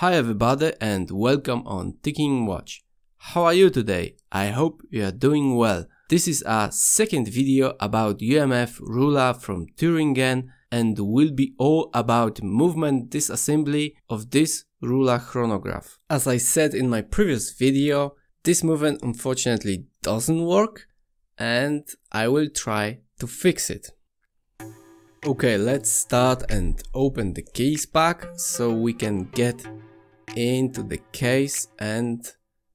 Hi everybody and welcome on Ticking Watch. How are you today? I hope you are doing well. This is a second video about UMF Ruhla from Thüringen and will be all about movement disassembly of this Ruhla chronograph. As I said in my previous video, this movement unfortunately doesn't work and I will try to fix it. Okay, let's start and open the case pack so we can get into the case and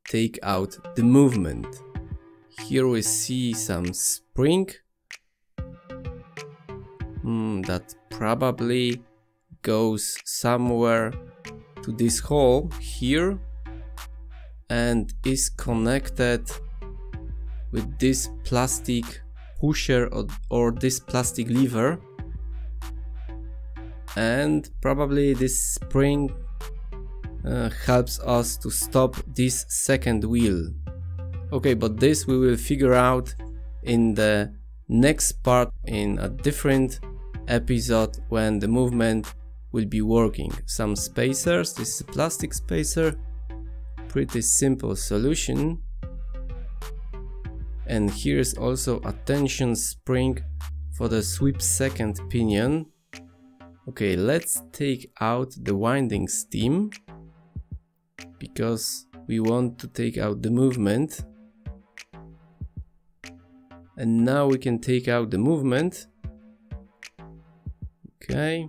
take out the movement. Here we see some spring that probably goes somewhere to this hole here and is connected with this plastic pusher or this plastic lever, and probably this spring helps us to stop this second wheel. Okay, but this we will figure out in the next part in a different episode when the movement will be working. Some spacers, this is a plastic spacer, pretty simple solution. And here is also a tension spring for the sweep second pinion. Okay, let's take out the winding stem because we want to take out the movement. And now we can take out the movement. Okay.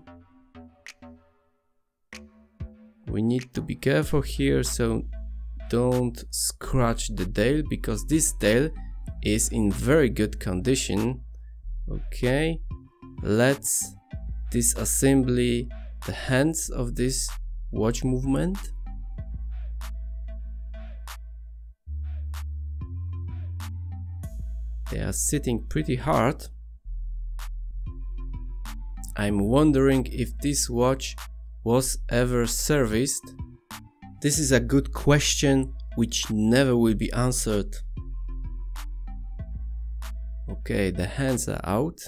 We need to be careful here, so don't scratch the dial because this dial is in very good condition. Okay, let's disassemble the hands of this watch movement. They are sitting pretty hard. I'm wondering if this watch was ever serviced. This is a good question which never will be answered. Okay, the hands are out.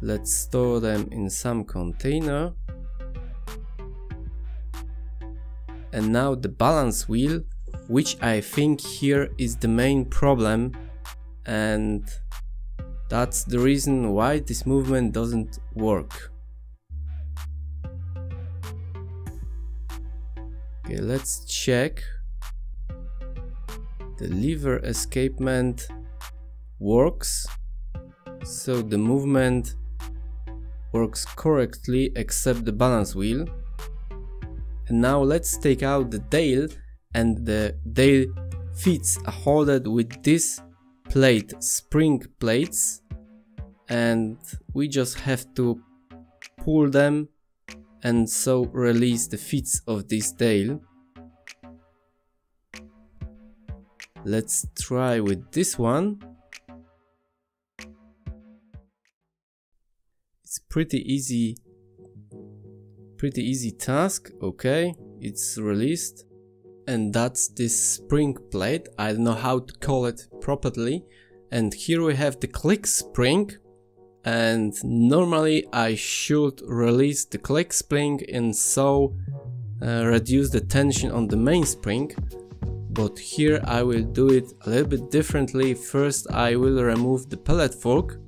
Let's store them in some container. And now the balance wheel, which I think here is the main problem, and that's the reason why this movement doesn't work. Okay, let's check. The lever escapement works, so the movement works correctly except the balance wheel. And now let's take out the dial, and the dial fits are holded with this plate, spring plates, and we just have to pull them and so release the feet of this dial. Let's try with this one. It's pretty easy task. Okay, it's released. And that's this spring plate. I don't know how to call it properly. And here we have the click spring. And normally I should release the click spring and so reduce the tension on the mainspring. But here I will do it a little bit differently. First I will remove the pellet fork,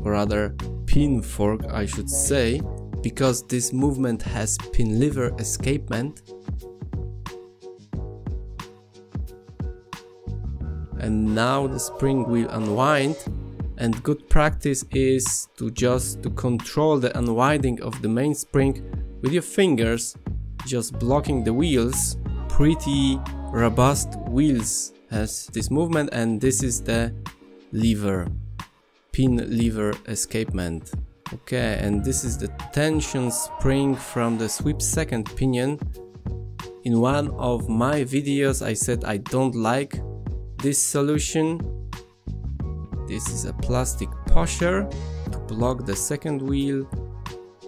or rather pin fork I should say, because this movement has pin lever escapement. And now the spring will unwind, and good practice is to control the unwinding of the mainspring with your fingers, just blocking the wheels. Pretty robust wheels has this movement, and this is the lever, pin lever escapement. Okay, and this is the tension spring from the sweep second pinion. In one of my videos I said I don't like this solution. This is a plastic pusher to block the second wheel.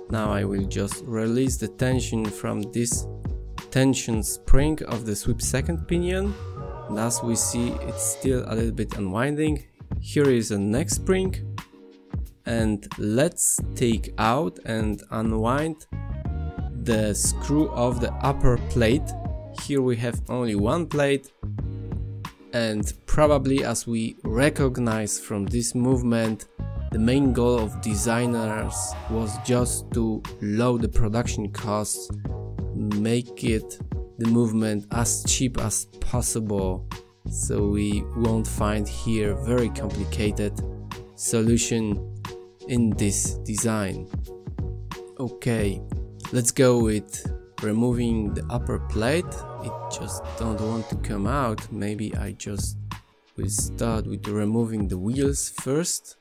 Now I will just release the tension from this tension spring of the sweep second pinion, and as we see it's still a little bit unwinding. Here is a neck spring, and let's take out and unwind the screw of the upper plate. Here we have only one plate, and probably, as we recognize from this movement, the main goal of designers was just to lower the production costs, make it the movement as cheap as possible, so we won't find here very complicated solution in this design. Okay, let's go with removing the upper plate. It just don't want to come out. Maybe I just will start with removing the wheels first.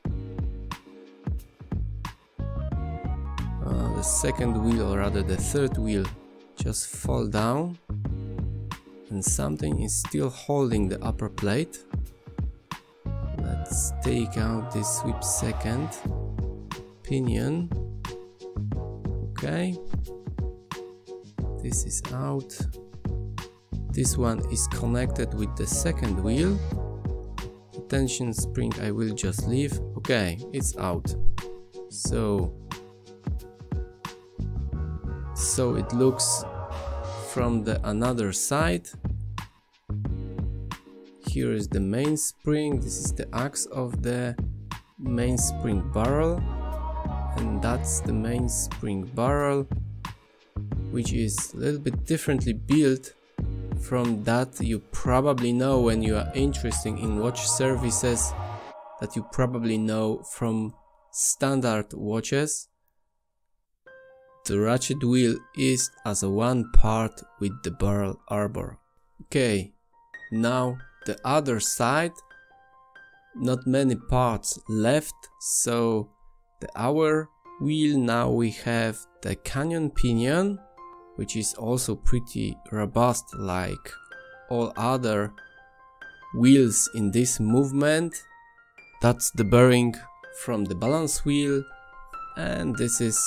The second wheel, or rather the third wheel, just fall down, and something is still holding the upper plate. Let's take out this sweep second pinion. Okay, this is out. This one is connected with the second wheel. The tension spring I will just leave. Okay, it's out. So it looks from the another side. Here is the mainspring. This is the axe of the mainspring barrel, and that's the mainspring barrel, which is a little bit differently built from that you probably know when you are interested in watch services, that you probably know from standard watches. The ratchet wheel is as a one part with the barrel arbor. Okay, now the other side, not many parts left, so the hour wheel, now we have the canyon pinion, which is also pretty robust like all other wheels in this movement. That's the bearing from the balance wheel, and this is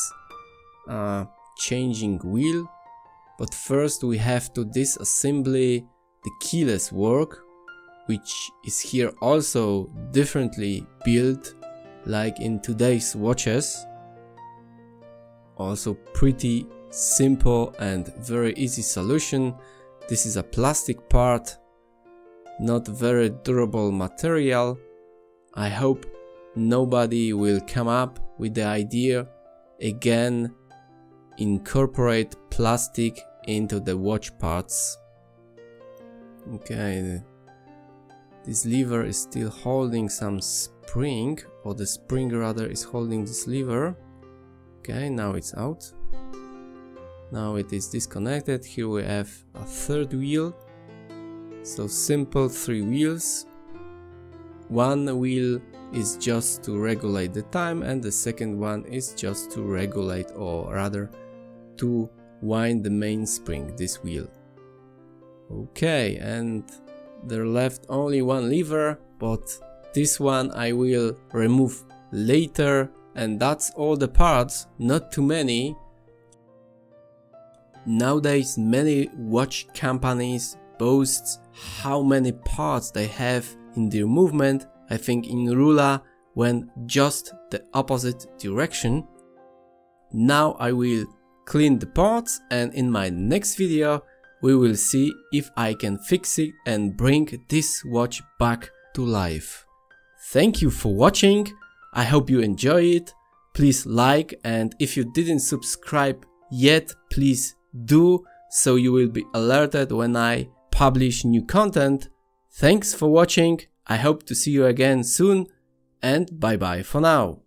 a changing wheel. But first we have to disassemble the keyless work, which is here also differently built like in today's watches. Also pretty simple and very easy solution. This is a plastic part, not very durable material. I hope nobody will come up with the idea again incorporate plastic into the watch parts. Okay, this lever is still holding some spring, or the spring rather is holding this lever. Okay, now it's out. Now it is disconnected. Here we have a third wheel. So simple 3 wheels. One wheel is just to regulate the time, and the second one is just to regulate, or rather to wind the mainspring, this wheel. Okay, and there left only one lever, but this one I will remove later, and that's all the parts, not too many. Nowadays many watch companies boast how many parts they have in their movement. I think in Ruhla went just the opposite direction. Now I will clean the parts, and in my next video we will see if I can fix it and bring this watch back to life. Thank you for watching. I hope you enjoy it. Please like, and if you didn't subscribe yet, please do, so you will be alerted when I publish new content. Thanks for watching. I hope to see you again soon, and bye bye for now.